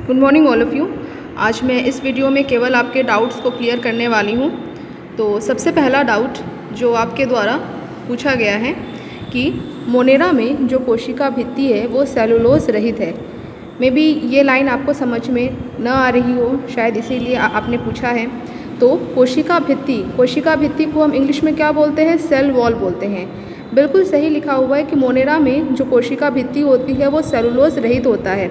Good morning all of you. आज मैं इस वीडियो में केवल आपके डाउट्स को क्लियर करने वाली हूँ। तो सबसे पहला डाउट जो आपके द्वारा पूछा गया है कि मोनेरा में जो कोशिका भित्ति है वो सेलुलोज रहित है। मे बी ये लाइन आपको समझ में न आ रही हो, शायद इसीलिए आपने पूछा है। तो कोशिका भित्ति को हम इंग्लिश में क्या बोलते हैं? सेल वॉल बोलते हैं। बिल्कुल सही लिखा हुआ है कि मोनेरा में जो कोशिका भित्ति होती है वो सेलुलोज रहित होता है,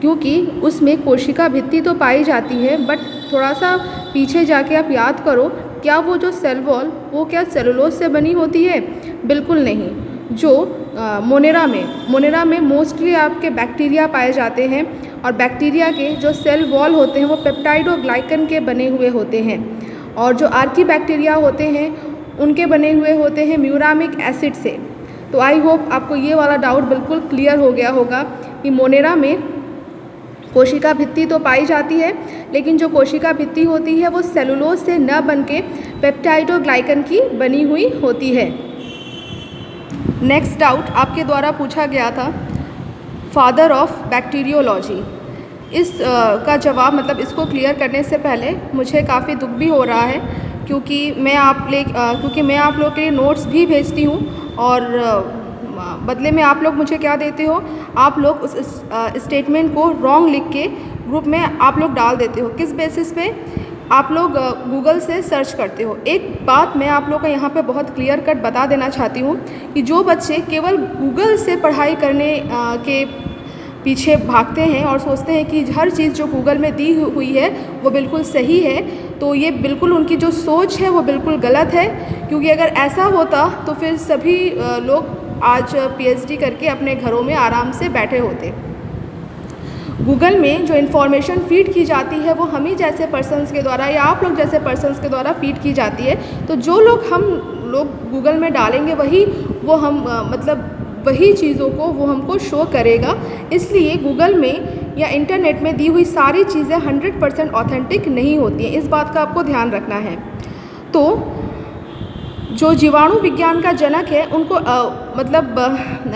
क्योंकि उसमें कोशिका भित्ति तो पाई जाती है, बट थोड़ा सा पीछे जाके आप याद करो, क्या वो जो सेल वॉल वो क्या सेलुलोज से बनी होती है? बिल्कुल नहीं। जो मोनेरा में मोस्टली आपके बैक्टीरिया पाए जाते हैं, और बैक्टीरिया के जो सेल वॉल होते हैं वो पेप्टाइड और ग्लाइकन के बने हुए होते हैं, और जो आर्की बैक्टीरिया होते हैं उनके बने हुए होते हैं म्यूरामिक एसिड से। तो आई होप आपको ये वाला डाउट बिल्कुल क्लियर हो गया होगा कि मोनेरा में कोशिका भित्ति तो पाई जाती है, लेकिन जो कोशिका भित्ति होती है वो सेलुलोज से न बनके पेप्टाइड और ग्लाइकन की बनी हुई होती है। नेक्स्ट डाउट आपके द्वारा पूछा गया था फादर ऑफ बैक्टीरियोलॉजी। इस का जवाब मतलब इसको क्लियर करने से पहले मुझे काफ़ी दुख भी हो रहा है, क्योंकि मैं आप लोग के लिए नोट्स भी भेजती हूँ, और बदले में आप लोग मुझे क्या देते हो? आप लोग उस स्टेटमेंट को रॉन्ग लिख के ग्रुप में आप लोग डाल देते हो। किस बेसिस पे? आप लोग गूगल से सर्च करते हो। एक बात मैं आप लोग को यहाँ पे बहुत क्लियर कट बता देना चाहती हूँ कि जो बच्चे केवल गूगल से पढ़ाई करने के पीछे भागते हैं और सोचते हैं कि हर चीज़ जो गूगल में दी हुई है वो बिल्कुल सही है, तो ये बिल्कुल उनकी जो सोच है वो बिल्कुल गलत है। क्योंकि अगर ऐसा होता तो फिर सभी लोग आज पीएचडी करके अपने घरों में आराम से बैठे होते। गूगल में जो इन्फॉर्मेशन फीड की जाती है वो हम ही जैसे पर्सन्स के द्वारा या आप लोग जैसे पर्सन्स के द्वारा फीड की जाती है। तो जो लोग हम लोग गूगल में डालेंगे वही चीज़ों को वो हमको शो करेगा। इसलिए गूगल में या इंटरनेट में दी हुई सारी चीज़ें 100% ऑथेंटिक नहीं होती हैं। इस बात का आपको ध्यान रखना है। तो जो जीवाणु विज्ञान का जनक है उनको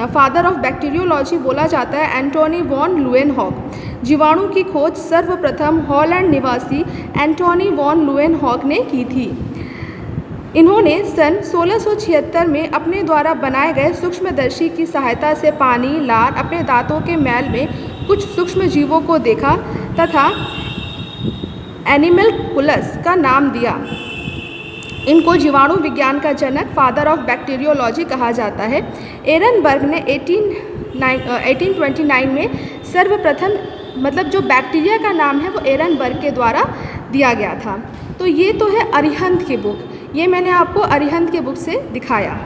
फादर ऑफ बैक्टीरियोलॉजी बोला जाता है एंटोनी वॉन लुएनहॉक। जीवाणु की खोज सर्वप्रथम हॉलैंड निवासी एंटोनी वॉन लुएनहॉक ने की थी। इन्होंने सन 1676 में अपने द्वारा बनाए गए सूक्ष्मदर्शी की सहायता से पानी, लार, अपने दांतों के मैल में कुछ सूक्ष्म जीवों को देखा तथा एनिमलकुलस का नाम दिया। इनको जीवाणु विज्ञान का जनक फादर ऑफ बैक्टीरियोलॉजी कहा जाता है। एरनबर्ग ने 1829 में सर्वप्रथम जो बैक्टीरिया का नाम है वो एरनबर्ग के द्वारा दिया गया था। तो ये तो है अरिहंत की बुक, ये मैंने आपको अरिहंत की बुक से दिखाया।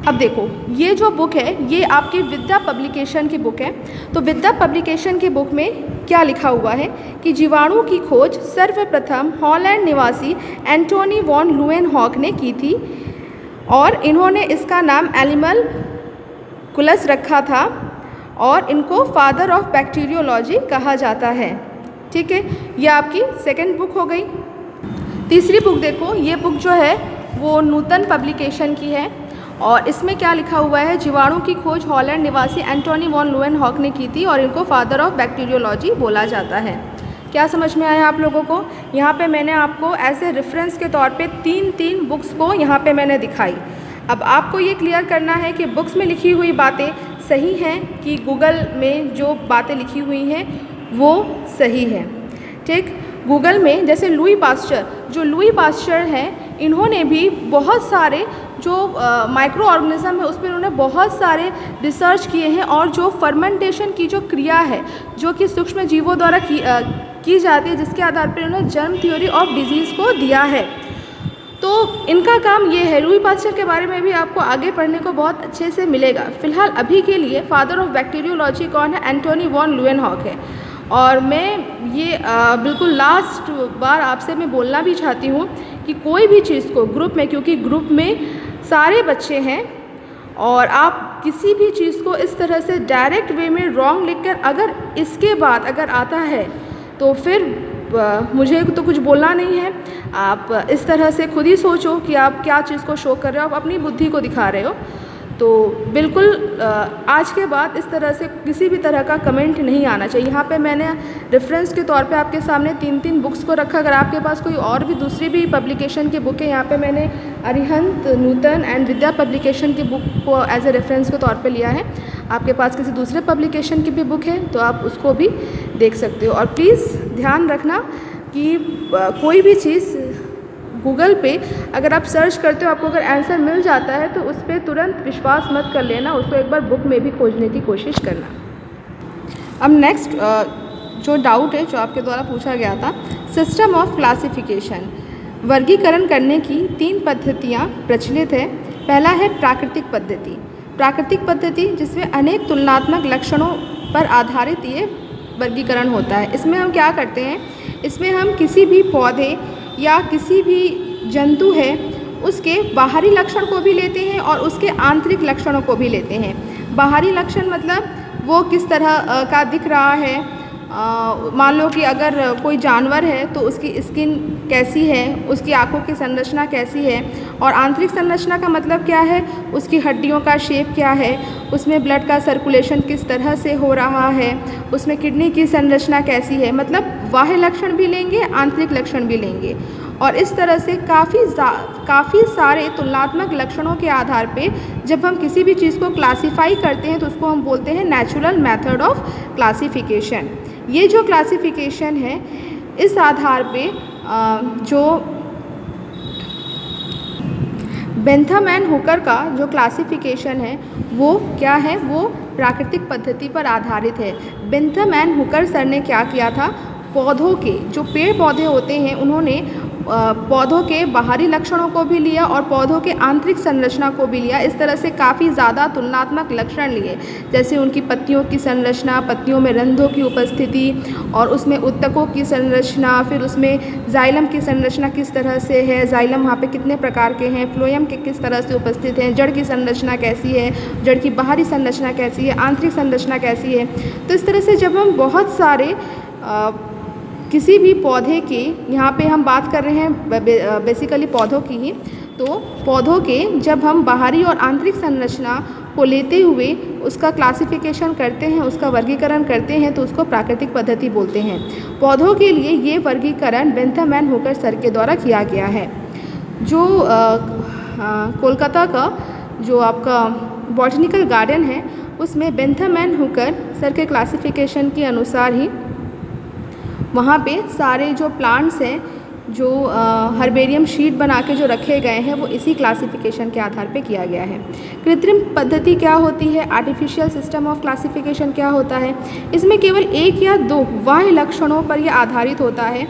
अब देखो, ये जो बुक है ये आपकी विद्या पब्लिकेशन की बुक है। तो विद्या पब्लिकेशन की बुक में क्या लिखा हुआ है कि जीवाणु की खोज सर्वप्रथम हॉलैंड निवासी एंटोनी वॉन लुएनहॉक ने की थी, और इन्होंने इसका नाम एनिमलकुलस रखा था, और इनको फादर ऑफ बैक्टीरियोलॉजी कहा जाता है। ठीक है, ये आपकी सेकंड बुक हो गई। तीसरी बुक देखो, ये बुक जो है वो नूतन पब्लिकेशन की है, और इसमें क्या लिखा हुआ है? जीवाणु की खोज हॉलैंड निवासी एंटोनी वॉन लुएनहॉक ने की थी, और इनको फादर ऑफ बैक्टीरियोलॉजी बोला जाता है। क्या समझ में आया आप लोगों को? यहाँ पे मैंने आपको एज ए रेफरेंस के तौर पे तीन बुक्स को यहाँ पे मैंने दिखाई। अब आपको ये क्लियर करना है कि बुक्स में लिखी हुई बातें सही हैं कि गूगल में जो बातें लिखी हुई हैं वो सही है। ठीक, गूगल में जैसे लुई पास्चर हैं, इन्होंने भी बहुत सारे जो माइक्रो ऑर्गेनिज्म है उस पर उन्होंने बहुत सारे रिसर्च किए हैं, और जो फर्मेंटेशन की जो क्रिया है जो कि सूक्ष्म जीवों द्वारा की जाती है, जिसके आधार पर उन्होंने जर्म थ्योरी ऑफ डिजीज़ को दिया है। तो इनका काम ये है। लुई पास्चर के बारे में भी आपको आगे पढ़ने को बहुत अच्छे से मिलेगा। फिलहाल अभी के लिए फादर ऑफ बैक्टीरियोलॉजी कौन है? एंटोनी वॉन लुएनहॉक है। और मैं ये बिल्कुल लास्ट बार आपसे मैं बोलना भी चाहती हूँ कि कोई भी चीज़ को ग्रुप में, क्योंकि ग्रुप में सारे बच्चे हैं, और आप किसी भी चीज़ को इस तरह से डायरेक्ट वे में रॉन्ग लिखकर अगर इसके बाद अगर आता है तो फिर मुझे तो कुछ बोलना नहीं है। आप इस तरह से खुद ही सोचो कि आप क्या चीज़ को शो कर रहे हो, आप अपनी बुद्धि को दिखा रहे हो। तो बिल्कुल आज के बाद इस तरह से किसी भी तरह का कमेंट नहीं आना चाहिए। यहाँ पे मैंने रेफरेंस के तौर पे आपके सामने 3 बुक्स को रखा। अगर आपके पास कोई और भी दूसरी भी पब्लिकेशन की बुक है, यहाँ पे मैंने अरिहंत, नूतन एंड विद्या पब्लिकेशन की बुक को एज ए रेफरेंस के तौर पे लिया है। आपके पास किसी दूसरे पब्लिकेशन की भी बुक है तो आप उसको भी देख सकते हो। और प्लीज़ ध्यान रखना कि कोई भी चीज़ गूगल पे अगर आप सर्च करते हो, आपको अगर आंसर मिल जाता है तो उस पर तुरंत विश्वास मत कर लेना, उसको एक बार बुक में भी खोजने की कोशिश करना। अब नेक्स्ट जो डाउट है जो आपके द्वारा पूछा गया था, सिस्टम ऑफ क्लासिफिकेशन, वर्गीकरण करने की 3 पद्धतियाँ प्रचलित है। पहला है प्राकृतिक पद्धति। प्राकृतिक पद्धति जिसमें अनेक तुलनात्मक लक्षणों पर आधारित ये वर्गीकरण होता है। इसमें हम क्या करते हैं, इसमें हम किसी भी पौधे या किसी भी जंतु है उसके बाहरी लक्षण को भी लेते हैं और उसके आंतरिक लक्षणों को भी लेते हैं। बाहरी लक्षण मतलब वो किस तरह का दिख रहा है, मान लो कि अगर कोई जानवर है तो उसकी स्किन कैसी है, उसकी आँखों की संरचना कैसी है। और आंतरिक संरचना का मतलब क्या है, उसकी हड्डियों का शेप क्या है, उसमें ब्लड का सर्कुलेशन किस तरह से हो रहा है, उसमें किडनी की संरचना कैसी है। मतलब बाह्य लक्षण भी लेंगे, आंतरिक लक्षण भी लेंगे। और इस तरह से काफ़ी सारे तुलनात्मक लक्षणों के आधार पे जब हम किसी भी चीज़ को क्लासीफाई करते हैं तो उसको हम बोलते हैं नेचुरल मेथड ऑफ क्लासिफिकेशन। ये जो क्लासिफिकेशन है इस आधार पे जो बेंथम एंड हुकर का जो क्लासिफिकेशन है वो क्या है, वो प्राकृतिक पद्धति पर आधारित है। बेंथम एंड हुकर सर ने क्या किया था, पौधों के जो पेड़ पौधे होते हैं उन्होंने पौधों के बाहरी लक्षणों को भी लिया और पौधों के आंतरिक संरचना को भी लिया। इस तरह से काफ़ी ज़्यादा तुलनात्मक लक्षण लिए, जैसे उनकी पत्तियों की संरचना, पत्तियों में रंध्रों की उपस्थिति और उसमें उत्तकों की संरचना, फिर उसमें जाइलम की संरचना किस तरह से है, जाइलम वहाँ पे कितने प्रकार के हैं, फ्लोएम के किस तरह से उपस्थित हैं, जड़ की संरचना कैसी है, जड़ की बाहरी संरचना कैसी है, आंतरिक संरचना कैसी है। तो इस तरह से जब हम बहुत सारे किसी भी पौधे के, यहाँ पे हम बात कर रहे हैं बेसिकली पौधों की ही, तो पौधों के जब हम बाहरी और आंतरिक संरचना को लेते हुए उसका क्लासिफिकेशन करते हैं, उसका वर्गीकरण करते हैं तो उसको प्राकृतिक पद्धति बोलते हैं। पौधों के लिए ये वर्गीकरण बेंथम एंड हुकर सर के द्वारा किया गया है। जो कोलकाता का जो आपका बॉटनिकल गार्डन है उसमें बेंथम एंड हुकर सर के क्लासिफिकेशन के अनुसार ही वहाँ पे सारे जो प्लांट्स हैं, जो हर्बेरियम शीट बना के जो रखे गए हैं वो इसी क्लासिफिकेशन के आधार पे किया गया है। कृत्रिम पद्धति क्या होती है, आर्टिफिशियल सिस्टम ऑफ क्लासिफिकेशन क्या होता है, इसमें केवल 1 या 2 बाह्य लक्षणों पर यह आधारित होता है।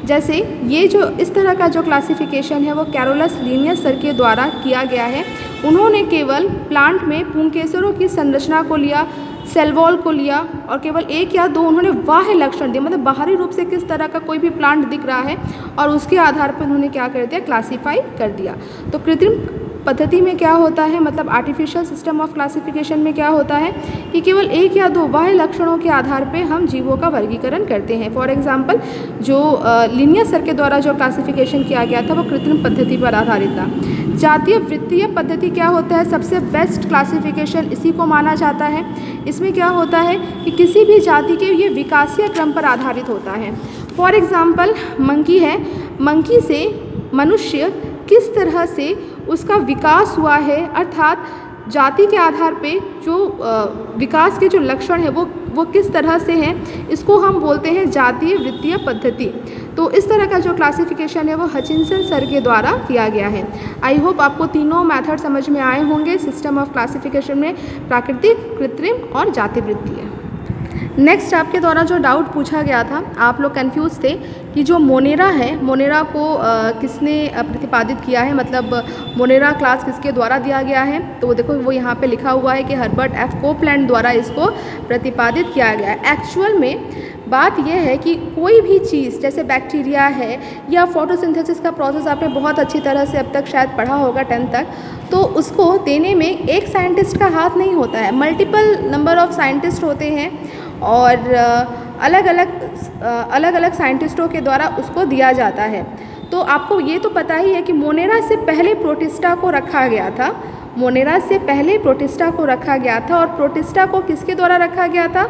जैसे ये जो इस तरह का जो क्लासिफिकेशन है वो कैरोलस लिनियस सर के द्वारा किया गया है। उन्होंने केवल प्लांट में पुंकेसरों की संरचना को लिया, सेल वॉल को लिया और केवल 1 या 2 उन्होंने बाह्य लक्षण दिए, मतलब बाहरी रूप से किस तरह का कोई भी प्लांट दिख रहा है और उसके आधार पर उन्होंने क्या कर दिया, क्लासीफाई कर दिया। तो कृत्रिम पद्धति में क्या होता है, मतलब आर्टिफिशियल सिस्टम ऑफ क्लासिफिकेशन में क्या होता है कि केवल 1 या 2 बाह्य लक्षणों के आधार पे हम जीवों का वर्गीकरण करते हैं। फॉर एग्जांपल जो लिनियस सर के द्वारा जो क्लासिफिकेशन किया गया था वो कृत्रिम पद्धति पर आधारित था। जातीय वृत्तीय पद्धति क्या होता है, सबसे बेस्ट क्लासिफिकेशन इसी को माना जाता है। इसमें क्या होता है कि किसी भी जाति के ये विकासीय क्रम पर आधारित होता है। फॉर एग्जाम्पल मंकी है, मंकी से मनुष्य किस तरह से उसका विकास हुआ है, अर्थात जाति के आधार पे जो विकास के जो लक्षण है वो किस तरह से हैं, इसको हम बोलते हैं जातीय वृत्तीय पद्धति। तो इस तरह का जो क्लासिफिकेशन है वो हचिंसन सर के द्वारा किया गया है। आई होप आपको तीनों मेथड समझ में आए होंगे सिस्टम ऑफ क्लासिफिकेशन में, प्राकृतिक, कृत्रिम और जाति वृत्तीय। नेक्स्ट आपके द्वारा जो डाउट पूछा गया था, आप लोग कंफ्यूज थे कि जो मोनेरा है, मोनेरा को किसने प्रतिपादित किया है, मतलब मोनेरा क्लास किसके द्वारा दिया गया है। तो देखो वो यहाँ पे लिखा हुआ है कि हर्बर्ट एफ कोपलैंड द्वारा इसको प्रतिपादित किया गया है। एक्चुअल में बात यह है कि कोई भी चीज़ जैसे बैक्टीरिया है या फोटोसिंथेसिस का प्रोसेस आपने बहुत अच्छी तरह से अब तक शायद पढ़ा होगा 10th तक, तो उसको देने में एक साइंटिस्ट का हाथ नहीं होता है, मल्टीपल नंबर ऑफ साइंटिस्ट होते हैं और अलग अलग साइंटिस्टों के द्वारा उसको दिया जाता है। तो आपको ये तो पता ही है कि मोनेरा से पहले प्रोटिस्टा को रखा गया था मोनेरा से पहले प्रोटिस्टा को रखा गया था। और प्रोटिस्टा को किसके द्वारा रखा गया था?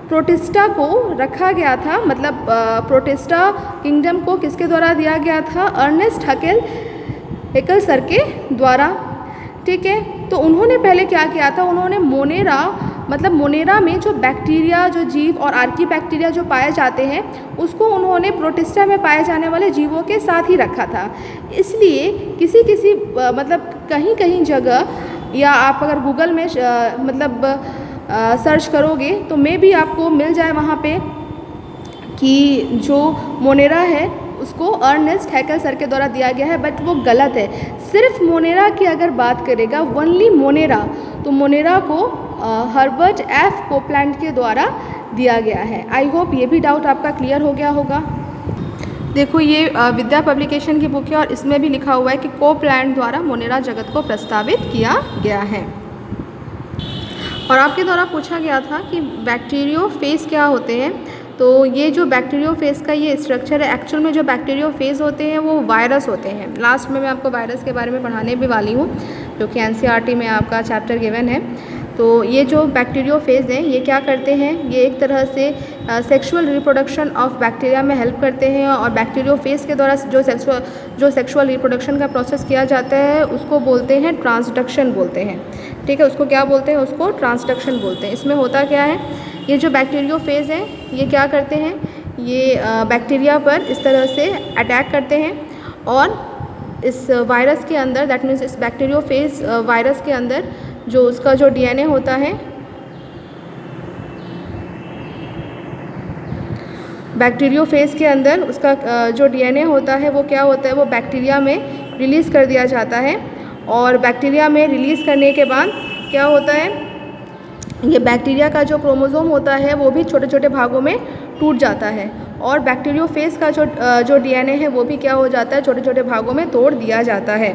प्रोटिस्टा को रखा गया था, मतलब प्रोटिस्टा किंगडम को किसके द्वारा दिया गया था? अर्नेस्ट हैकेल सर के द्वारा। ठीक है, तो उन्होंने पहले क्या किया था? उन्होंने मोनेरा, मतलब मोनेरा में जो बैक्टीरिया, जो जीव और आर्की बैक्टीरिया जो पाए जाते हैं, उसको उन्होंने प्रोटिस्टा में पाए जाने वाले जीवों के साथ ही रखा था। इसलिए किसी मतलब कहीं कहीं जगह, या आप अगर गूगल में सर्च करोगे तो भी आपको मिल जाए वहाँ पे कि जो मोनेरा है उसको अर्नेस्ट हैकेल सर के द्वारा दिया गया है, बट वो गलत है। सिर्फ मोनेरा की अगर बात करेगा, ओनली मोनेरा, तो मोनेरा को हर्बर्ट एफ कोपलैंड के द्वारा दिया गया है। आई होप ये भी डाउट आपका क्लियर हो गया होगा। देखो, ये विद्या पब्लिकेशन की बुक है और इसमें भी लिखा हुआ है कि कोपलैंड द्वारा मोनेरा जगत को प्रस्तावित किया गया है। और आपके द्वारा पूछा गया था कि बैक्टीरियोफेज क्या होते हैं। तो ये जो बैक्टीरियोफेज का ये स्ट्रक्चर है, एक्चुअल में जो बैक्टीरियोफेज होते हैं वो वायरस होते हैं। लास्ट में मैं आपको वायरस के बारे में पढ़ाने भी वाली हूँ, जो कि एनसीईआरटी में आपका चैप्टर गिवन है। तो ये जो बैक्टीरियोफेज हैं ये क्या करते हैं? ये एक तरह से सेक्सुअल रिप्रोडक्शन ऑफ बैक्टीरिया में हेल्प करते हैं। और बैक्टीरियोफेज के द्वारा जो सेक्सुअल रिप्रोडक्शन का प्रोसेस किया जाता है उसको बोलते हैं ट्रांसडक्शन बोलते हैं। ठीक है, उसको क्या बोलते हैं? उसको ट्रांसडक्शन बोलते हैं। इसमें होता क्या है? ये जो बैक्टीरियोफेज हैं ये क्या करते हैं? ये बैक्टीरिया पर इस तरह से अटैक करते हैं और इस वायरस के अंदर, दैट मीन्स इस बैक्टीरियोफेज वायरस के अंदर जो उसका जो डीएनए होता है, बैक्टीरियोफेज के अंदर उसका जो डीएनए होता है वो क्या होता है? वो बैक्टीरिया में रिलीज़ कर दिया जाता है। और बैक्टीरिया में रिलीज़ करने के बाद क्या होता है? ये बैक्टीरिया का जो क्रोमोसोम होता है वो भी छोटे छोटे भागों में टूट जाता है। और बैक्टीरियोफेज का जो डीएनए है वो भी क्या हो जाता है? छोटे छोटे भागों में तोड़ दिया जाता है।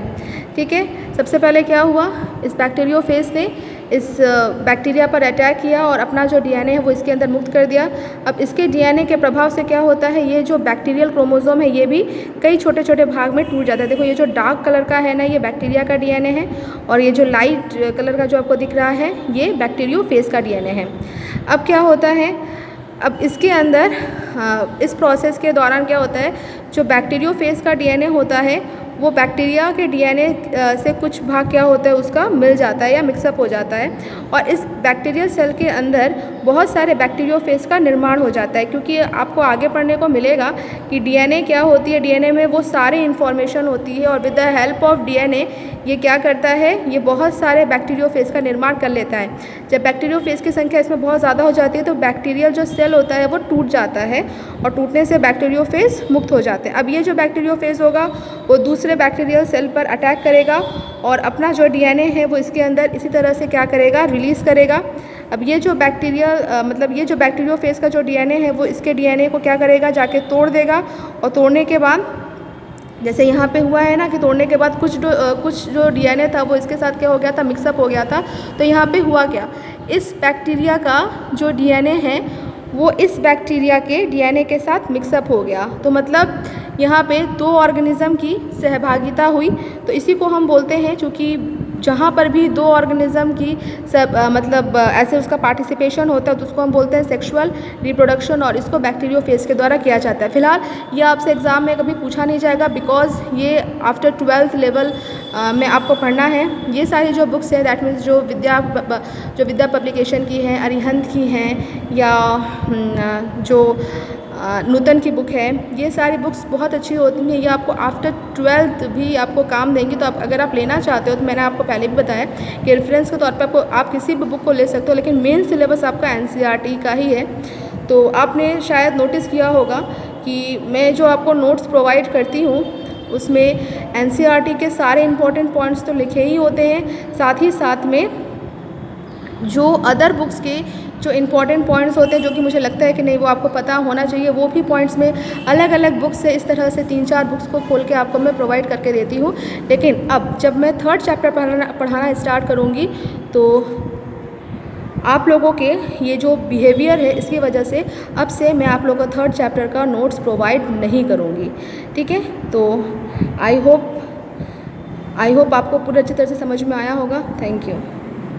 ठीक है, सबसे पहले क्या हुआ? इस बैक्टीरियोफेज ने इस बैक्टीरिया पर अटैक किया और अपना जो डीएनए है वो इसके अंदर मुक्त कर दिया। अब इसके डीएनए के प्रभाव से क्या होता है? ये जो बैक्टीरियल क्रोमोसोम है ये भी कई छोटे छोटे भाग में टूट जाता है। देखो, ये जो डार्क कलर का है ना, ये बैक्टीरिया का डीएनए है, और ये जो लाइट कलर का जो आपको दिख रहा है ये बैक्टीरियोफेज का डीएनए है। अब क्या होता है? अब इसके अंदर इस प्रोसेस के दौरान क्या होता है? जो बैक्टीरियोफेज का डीएनए होता है वो बैक्टीरिया के डीएनए से कुछ भाग क्या होता है? उसका मिल जाता है या मिक्सअप हो जाता है। और इस बैक्टीरियल सेल के अंदर बहुत सारे बैक्टीरियोफेज का निर्माण हो जाता है, क्योंकि आपको आगे पढ़ने को मिलेगा कि डीएनए क्या होती है। डीएनए में वो सारी इन्फॉर्मेशन होती है और with the help of DNA ये क्या करता है? ये बहुत सारे बैक्टीरियोफेज का निर्माण कर लेता है। जब बैक्टीरियोफेज की संख्या इसमें बहुत ज़्यादा हो जाती है तो बैक्टीरियल जो सेल होता है वो टूट जाता है और टूटने से बैक्टीरियोफेज मुक्त हो जाते हैं। अब ये जो बैक्टीरियोफेज होगा वो दूसरे बैक्टीरियल सेल पर अटैक करेगा और अपना जो डीएनए है वो इसके अंदर इसी तरह से क्या करेगा? रिलीज़ करेगा। अब ये जो ये जो बैक्टीरियोफेज का जो डीएनए है वो इसके डीएनए को क्या करेगा? जाके तोड़ देगा। और तोड़ने के बाद जैसे यहाँ पे हुआ है ना कि तोड़ने के बाद कुछ जो डीएनए था वो इसके साथ क्या हो गया था? मिक्सअप हो गया था। तो यहाँ पे हुआ क्या? इस बैक्टीरिया का जो डीएनए है वो इस बैक्टीरिया के डीएनए के साथ मिक्सअप हो गया। तो मतलब यहाँ पे दो ऑर्गेनिज़म की सहभागिता हुई। तो इसी को हम बोलते हैं, चूँकि जहाँ पर भी दो ऑर्गेनिज़म की ऐसे उसका पार्टिसिपेशन होता है तो उसको हम बोलते हैं सेक्सुअल रिप्रोडक्शन, और इसको बैक्टीरियोफेज के द्वारा किया जाता है। फिलहाल ये आपसे एग्ज़ाम में कभी पूछा नहीं जाएगा, बिकॉज ये आफ्टर 12th लेवल में आपको पढ़ना है। ये सारी जो बुक्स है, दैट मीन्स जो विद्या पब्लिकेशन की हैं, अरिहंत की हैं, या जो नूतन की बुक है, ये सारी बुक्स बहुत अच्छी होती हैं। ये आपको आफ्टर 12th भी आपको काम देंगी। तो अगर आप लेना चाहते हो तो मैंने आपको पहले भी बताया कि रेफरेंस के तौर पर आप किसी भी बुक को ले सकते हो, लेकिन मेन सिलेबस आपका एनसीईआरटी का ही है। तो आपने शायद नोटिस किया होगा कि मैं जो आपको नोट्स प्रोवाइड करती हूँ उसमें एनसीईआरटी के सारे इंपॉर्टेंट पॉइंट्स तो लिखे ही होते हैं, साथ ही साथ में जो अदर बुक्स के जो इम्पॉर्टेंट पॉइंट्स होते हैं, जो कि मुझे लगता है कि नहीं वो आपको पता होना चाहिए, वो भी पॉइंट्स में अलग अलग बुक्स से इस तरह से 3-4 बुक्स को खोल के आपको मैं प्रोवाइड करके देती हूँ। लेकिन अब जब मैं 3rd चैप्टर पढ़ाना स्टार्ट करूँगी तो आप लोगों के ये जो बिहेवियर है इसकी वजह से अब से मैं आप लोगों को 3rd चैप्टर का नोट्स प्रोवाइड नहीं करूँगी। ठीक है, तो आई होप आई होप आपको पूरा अच्छी तरह से समझ में आया होगा। Thank you.